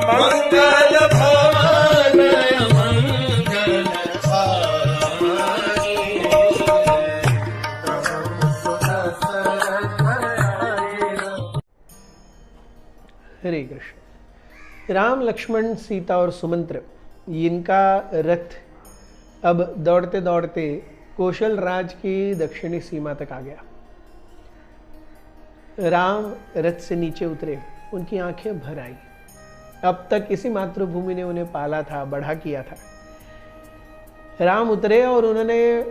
मंगल भवन मंगल हारी। हरे कृष्ण। राम लक्ष्मण सीता और सुमंत्र, इनका रथ अब दौड़ते दौड़ते कौशल राज की दक्षिणी सीमा तक आ गया। राम रथ से नीचे उतरे, उनकी आंखें भर आई। अब तक इसी मातृभूमि ने उन्हें पाला था, बड़ा किया था। राम उतरे और उन्होंने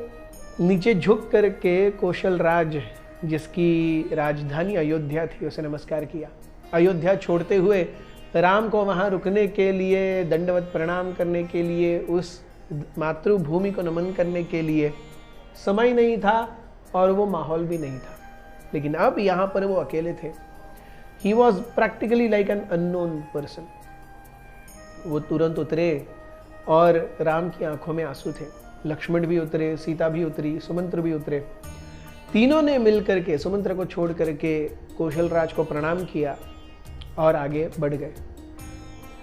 नीचे झुक करके कौशल राज, जिसकी राजधानी अयोध्या थी, उसे नमस्कार किया। अयोध्या छोड़ते हुए राम को वहाँ रुकने के लिए, दंडवत प्रणाम करने के लिए, उस मातृभूमि को नमन करने के लिए समय नहीं था और वो माहौल भी नहीं था। लेकिन अब यहाँ पर वो अकेले थे। He was practically like an unknown person. वो तुरंत उतरे और राम की आंखों में आंसू थे। लक्ष्मण भी उतरे, सीता भी उतरी, सुमंत्र भी उतरे। तीनों ने मिलकर के, सुमंत्र को छोड़ करके कौशल राज को प्रणाम किया और आगे बढ़ गए।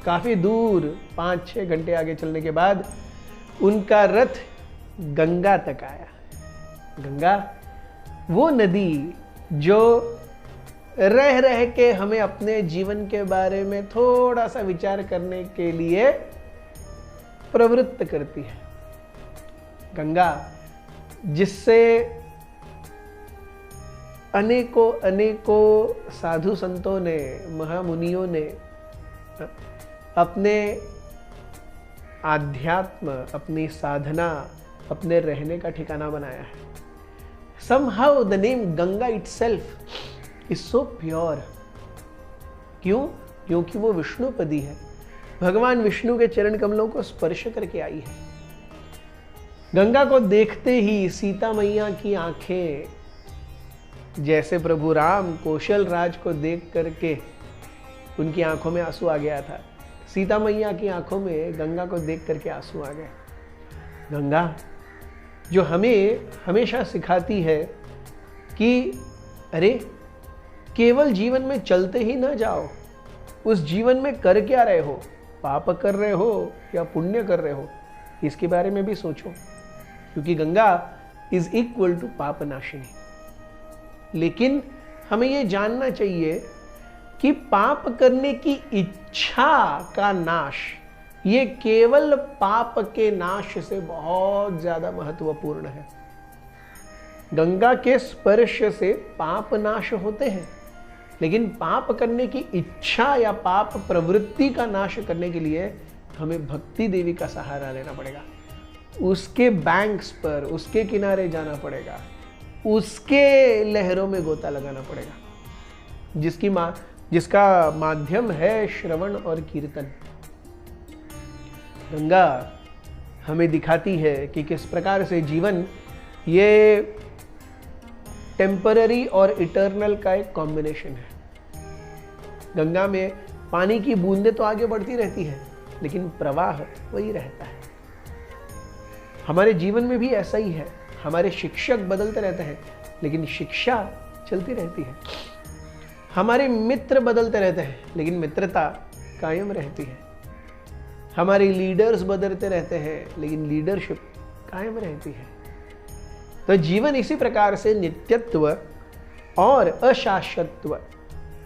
काफी दूर, 5-6 घंटे आगे चलने के बाद उनका रथ गंगा तक आया। गंगा, वो नदी जो रह रह के हमें अपने जीवन के बारे में थोड़ा सा विचार करने के लिए प्रवृत्त करती है। गंगा, जिससे अनेकों अनेकों साधु संतों ने, महामुनियों ने अपने आध्यात्म, अपनी साधना, अपने रहने का ठिकाना बनाया है। Somehow the name Ganga itself is so pure। क्यों? क्योंकि वो विष्णुपदी है, भगवान विष्णु के चरण कमलों को स्पर्श करके आई है। गंगा को देखते ही सीता मैया की आंखें, जैसे प्रभु राम कौशल राज को देख करके उनकी आंखों में आंसू आ गया था, सीता मैया की आंखों में गंगा को देख करके आंसू आ गए। गंगा जो हमें हमेशा सिखाती है कि अरे, केवल जीवन में चलते ही ना जाओ, उस जीवन में कर क्या रहे हो, पाप कर रहे हो या पुण्य कर रहे हो, इसके बारे में भी सोचो। क्योंकि गंगा इज इक्वल टू पाप नाशिनी। लेकिन हमें यह जानना चाहिए कि पाप करने की इच्छा का नाश, ये केवल पाप के नाश से बहुत ज्यादा महत्वपूर्ण है। गंगा के स्पर्श से पाप नाश होते हैं, लेकिन पाप करने की इच्छा या पाप प्रवृत्ति का नाश करने के लिए हमें भक्ति देवी का सहारा लेना पड़ेगा। उसके बैंक्स पर, उसके किनारे जाना पड़ेगा, उसके लहरों में गोता लगाना पड़ेगा, जिसका माध्यम है श्रवण और कीर्तन। गंगा हमें दिखाती है कि किस प्रकार से जीवन ये टेम्पररी और इटर्नल का एक कॉम्बिनेशन है। गंगा में पानी की बूंदें तो आगे बढ़ती रहती है, लेकिन प्रवाह वही रहता है। हमारे जीवन में भी ऐसा ही है। हमारे शिक्षक बदलते रहते हैं, लेकिन शिक्षा चलती रहती है। हमारे मित्र बदलते रहते हैं, लेकिन मित्रता कायम रहती है। हमारे लीडर्स बदलते रहते हैं, लेकिन लीडरशिप कायम रहती है। तो जीवन इसी प्रकार से नित्यत्व और अशाश्वतत्व,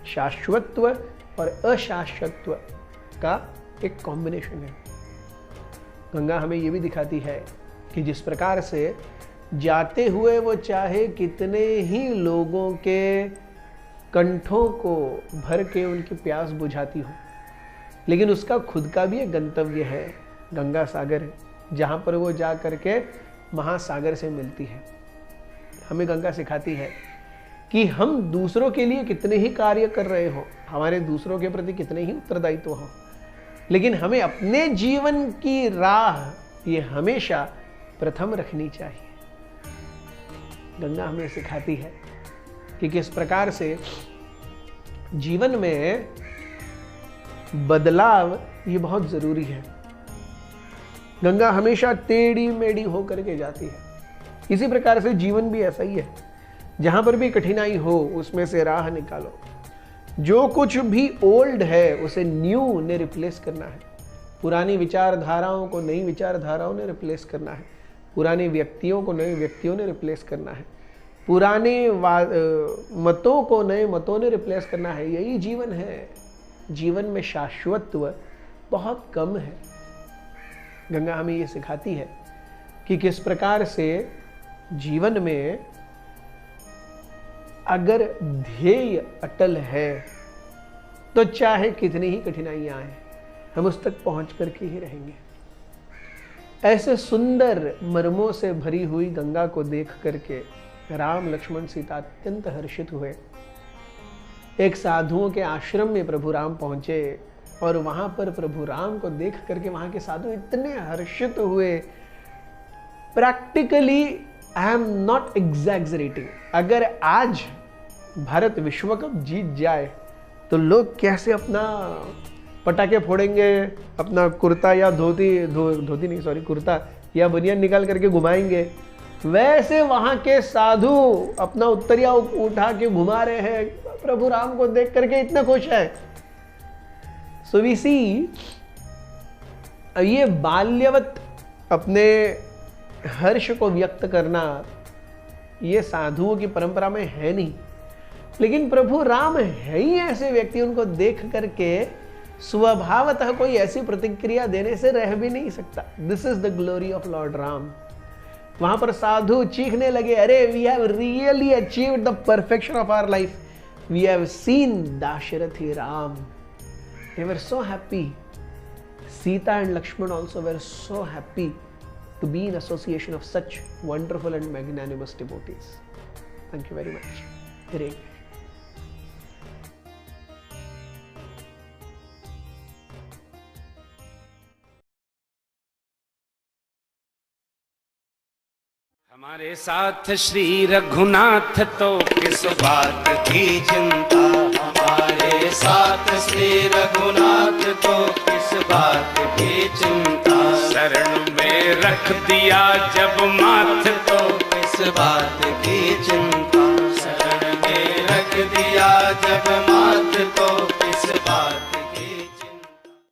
शाश्वतत्व और अशाश्वतत्व का एक कॉम्बिनेशन है। गंगा हमें यह भी दिखाती है कि जिस प्रकार से जाते हुए वो चाहे कितने ही लोगों के कंठों को भर के उनकी प्यास बुझाती हो, लेकिन उसका खुद का भी एक गंतव्य है, गंगा सागर, जहाँ पर वो जा करके महासागर से मिलती है। हमें गंगा सिखाती है कि हम दूसरों के लिए कितने ही कार्य कर रहे हो, हमारे दूसरों के प्रति कितने ही उत्तरदायित्व हो, लेकिन हमें अपने जीवन की राह ये हमेशा प्रथम रखनी चाहिए। गंगा हमें सिखाती है कि किस प्रकार से जीवन में बदलाव ये बहुत जरूरी है। गंगा हमेशा टेढ़ी मेढ़ी होकर के जाती है। इसी प्रकार से जीवन भी ऐसा ही है। जहां पर भी कठिनाई हो उसमें से राह निकालो। जो कुछ भी ओल्ड है उसे न्यू ने रिप्लेस करना है। पुरानी विचारधाराओं को नई विचारधाराओं ने रिप्लेस करना है। पुराने व्यक्तियों को नए व्यक्तियों ने रिप्लेस करना है। पुराने मतों को नए मतों ने रिप्लेस करना है। यही जीवन है। जीवन में शाश्वतत्व बहुत कम है। गंगा हमें ये सिखाती है कि किस प्रकार से जीवन में अगर ध्येय अटल है तो चाहे कितनी ही कठिनाइयां आए हम उस तक पहुंच करके ही रहेंगे। ऐसे सुंदर मर्मों से भरी हुई गंगा को देख करके राम लक्ष्मण सीता अत्यंत हर्षित हुए। एक साधुओं के आश्रम में प्रभु राम पहुंचे और वहां पर प्रभु राम को देख करके वहां के साधु इतने हर्षित हुए। Practically I am not exaggerating, अगर आज भारत विश्व कप जीत जाए तो लोग कैसे अपना पटाखे फोड़ेंगे, अपना कुर्ता या धोती नहीं सॉरी कुर्ता या बनियान निकाल करके घुमाएंगे, वैसे वहां के साधु अपना उत्तरिया उठा के घुमा रहे हैं। प्रभु राम को देख करके इतने खुश है। सो वी सी ये बाल्यवत अपने हर्ष को व्यक्त करना ये साधुओं की परंपरा में है नहीं, लेकिन प्रभु राम है ही ऐसे व्यक्ति, उनको देख करके स्वभावतः कोई ऐसी प्रतिक्रिया देने से रह भी नहीं सकता। This is the glory of Lord Ram. वहां पर साधु चीखने लगे, अरे we have really achieved the perfection of our life, we have seen Dasharathi Ram. They were so happy. Sita and Lakshman also were so happy to be in association of such wonderful and magnanimous devotees. Thank you very much. Hare हमारे साथ श्री रघुनाथ तो किस बात की चिंता, हमारे साथ श्री रघुनाथ तो किस बात की चिंता, शरण में रख दिया जब माथ तो किस बात की चिंता, शरण में रख दिया जब माथ तो